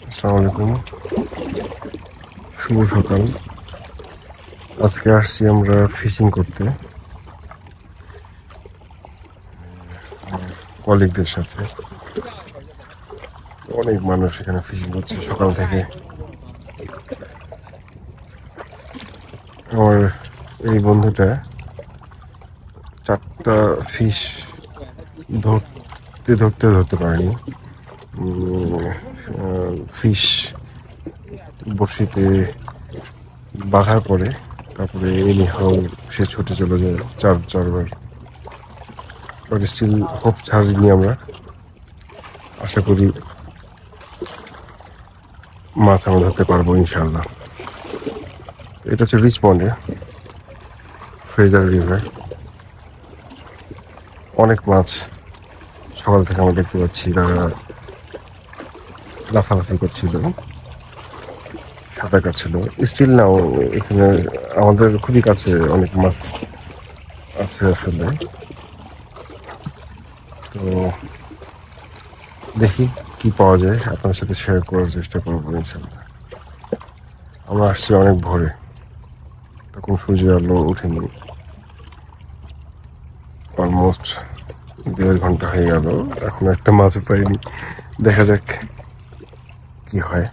আসসালামু আলাইকুম, শুভ সকাল। আজকে আসছি আমরা ফিশিং করতে কলিগদের সাথে। অনেক মানুষ এখানে ফিশিং করছে সকাল থেকে। আমার এই বন্ধুটা 4টা ফিশ ধরতে পারেনি। ফিশ বড়শিতে বাঁধার পরে তারপরে এনি হাউ সে ছুটে চলে যায় চারবার। বাট স্টিল হোপ ছাড়িনি আমরা। আশা করি মাছ আমরা ধরতে পারবো ইনশাল্লাহ। এটা হচ্ছে রিচমন্ডে ফ্রেজার রিভার। অনেক মাছ সকাল থেকে আমরা দেখতে পাচ্ছি, তারা লাফালাফি করছিল, সাঁতার কাটছিল। স্টিল নাও এখানে আমাদের খুবই কাছে অনেক মাছ আছে আসলে। তো দেখি কি পাওয়া যায়, আপনার সাথে শেয়ার করার চেষ্টা করবো ইনশাল্লাহ। আমরা আসছি অনেক ভোরে, তখন সূর্যের আলো ওঠেনি। অলমোস্ট 1.5 ঘন্টা হয়ে গেল, এখন একটা মাছও পাইনি। দেখা যাক কি হয়।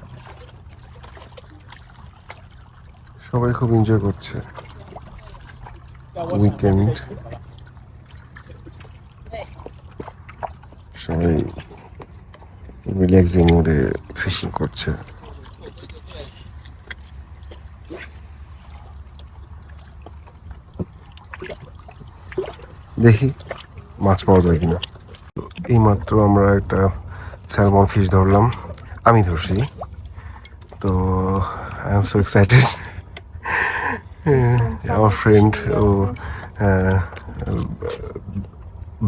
সবাই খুব এনজয় করছে উইকেন্ড। সবাই রিল্যাক্সিং মোডে ফিশিং করছে। দেখি মাছ পাওয়া যায় কিনা। এইমাত্র আমরা একটা স্যালমন ফিশ ধরলাম, আমি ধরছি। তো আই এম সো এক্সাইটেড। আমার ফ্রেন্ড ও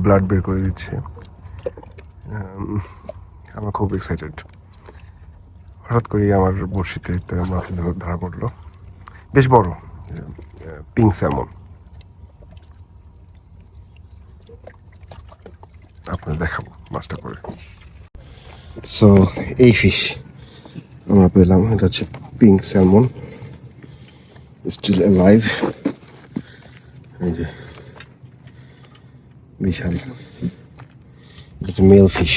ব্লাড বের করে দিচ্ছে। আমার খুব এক্সাইটেড। হঠাৎ করে আমার বড়শিতে একটা মাছ ধরা পড়লো, বেশ বড়, পিঙ্ক স্যালমন। আপনার দেখাবো মাছটা করে। সো এই ফিশ আমরা পেলাম, এটা হচ্ছে পিঙ্ক স্যালমন, স্টিল অ্যালাইভ। এই যে বিশাল, এটা male fish.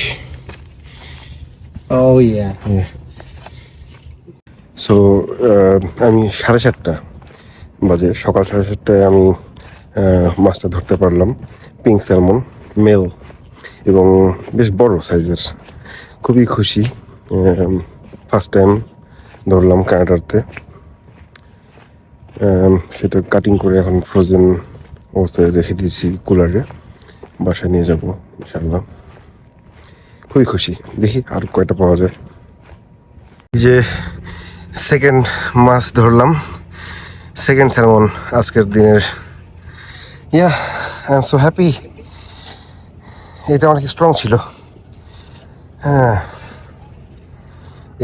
Oh yeah. So আমি 7:30 বাজে, সকাল 7:30টায় আমি মাছটা ধরতে পারলাম। পিঙ্ক স্যালমন মেল এবং বেশ বড় সাইজের। খুবই খুশি। ফার্স্ট টাইম ধরলাম কানাডাতে। সেটা কাটিং করে এখন ফ্রোজেন অবস্থায় রেখে দিয়েছি কুলারে, বাসায় নিয়ে যাব ইনশাল্লাহ। খুবই খুশি, দেখি আর কয়টা পাওয়া যায়। যে সেকেন্ড মাছ ধরলাম, সেকেন্ড স্যালমন আজকের দিনের। ইয়া, আই এম সো হ্যাপি। এটা অনেক স্ট্রং ছিল। হ্যাঁ,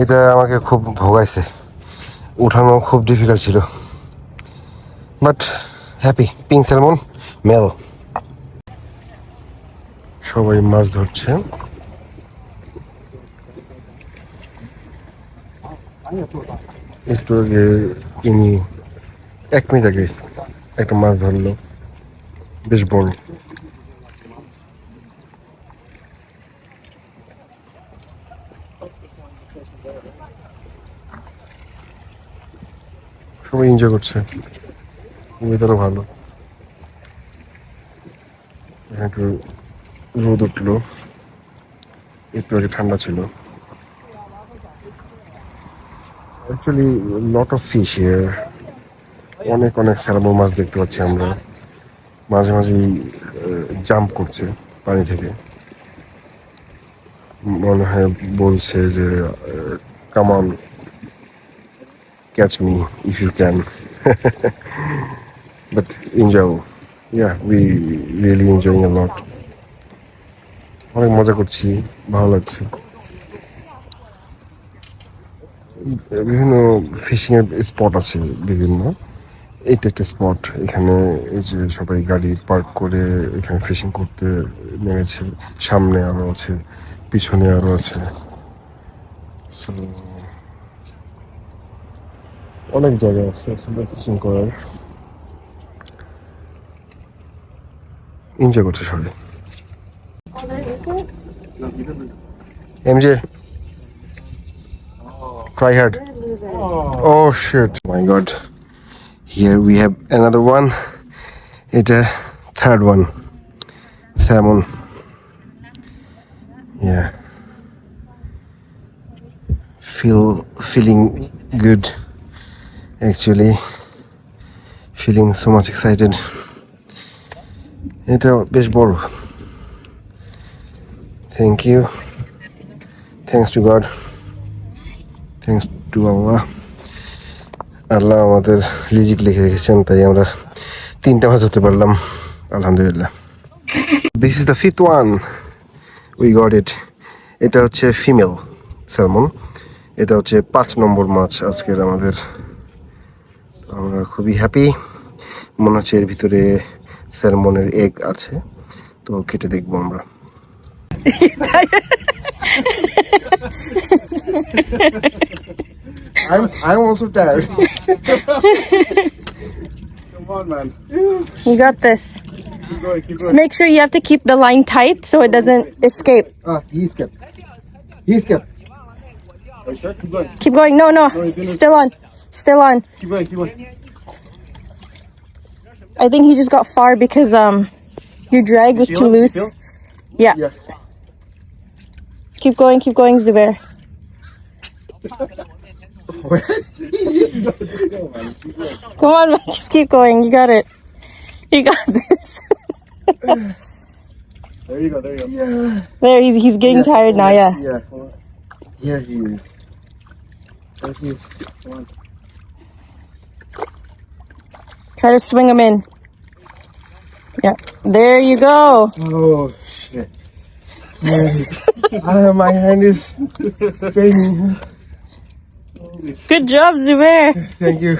এটা আমাকে খুব ভোগাইছে, উঠানো খুব ডিফিকাল্ট ছিল, but happy. Pink salmon male. সবাই মাছ ধরছে। একটু আগে ইনি 1 মিনিট আগে একটা মাছ ধরলো, বেশ বড়। সবাই এনজয় করছে, ওয়েদারও ভালো। একটু রোদ উঠলো, একটু আগে ঠান্ডা ছিল। Actually lot of fish here. অনেক অনেক স্যালমন মাছ দেখতে পাচ্ছি আমরা। মাঝে মাঝেই জাম্প করছে পানি থেকে, মনে হয় বলছে যে come on catch me if you can. But enjoy, yeah we really enjoying a lot. অনেক মজা করছি, ভালো লাগছে। বিভিন্ন ফিশিং এর স্পট আছে বিভিন্ন। এইটা একটা স্পট, এখানে এই যে সবাই গাড়ি পার্ক করে এখানে ফিশিং করতে নেমেছে। সামনে আরো আছে, পিছনে আরো আছে। সো অনেক জায়গা আছে আসলে ফিশিং করার, এনজয় করছে সবাই। MJ, try hard. Oh shit! My God. Here we have another one. It's a third one. Salmon. Yeah. Feeling good. Actually, feeling so much excited. এটা বেশ বড়। Thank you. Thanks to God. Thanks to Allah. আল্লাহ আমাদের রিজিক লিখে রেখেছেন, তাই আমরা 3টা মাছ ধরতে পারলাম, আলহামদুলিল্লাহ। This is the 5th one. We got it. এটা হচ্ছে ফিমেল স্যালমন। এটা হচ্ছে 5 নম্বর মাছ আজকের আমাদের। আমরা খুবই হ্যাপি। মনে হচ্ছে এর ভিতরে স্যালমনের এগ আছে, তো কেটে দেখবো আমরা। I'm also tired. Come on, man. You got this. Keep going, keep Just make sure you have to keep the line tight so it doesn't escape. He's kept. He's kept. Are you sure? Keep going. Keep going. No, no. it didn't. Still on. Still on. Keep going, keep going. I think he just got far because your drag was too Feel it? loose. Feel? Yeah. Yeah. Keep going, Zubair. Come on, man. Just keep going. You got it. You got this. There you go, there you go. Yeah. There, he's getting tired now. Yeah. Yeah. Here he is. There he is. Come on. Try to swing him in. Yeah. There you go. Oh shit. My hand is paining. Good job, Zubair. Thank you.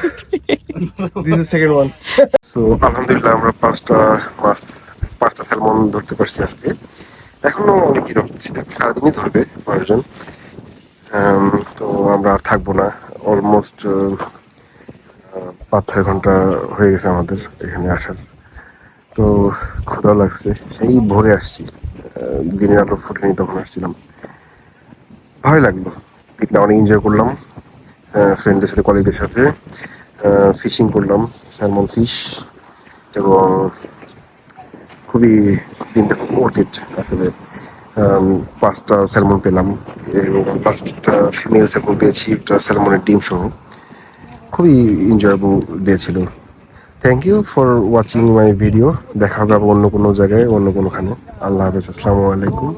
This is the second one. So আলহামদুলিল্লাহ আমরা 5টা salmon ধরতে পারছি আজকে। এখনো অনেকই ধরছি, সারাদিনই ধরবে কয়েকজন। তো আমরা আর থাকবো না। অলমোস্ট 5-6 ঘন্টা হয়ে গেছে আমাদের এখানে আসার। তো ক্ষুধা লাগছে, সেই ভোরে আসছি, দিনের আলো ফুটেনি তখন আসছিলাম। ভালোই লাগলো, পিকটা অনেক এনজয় করলাম ফ্রেন্ডদের সাথে, কলিগদের সাথে। ফিশিং করলাম, স্যালমন ফিশ, এবং খুবই দিনটা খুব অর্থিত আসলে। 5টা স্যালমন পেলাম এবং 5টা ফিমেল স্যালমন পেয়েছি, একটা স্যালমনের ডিম সহ। খুবই এনজয়েবল ডে ছিল। Thank you for watching my video. দেখা হবে আবার অন্য কোনো জায়গায়, অন্য কোনোখানে। আল্লাহ হাফেজ, আসসালামু আলাইকুম।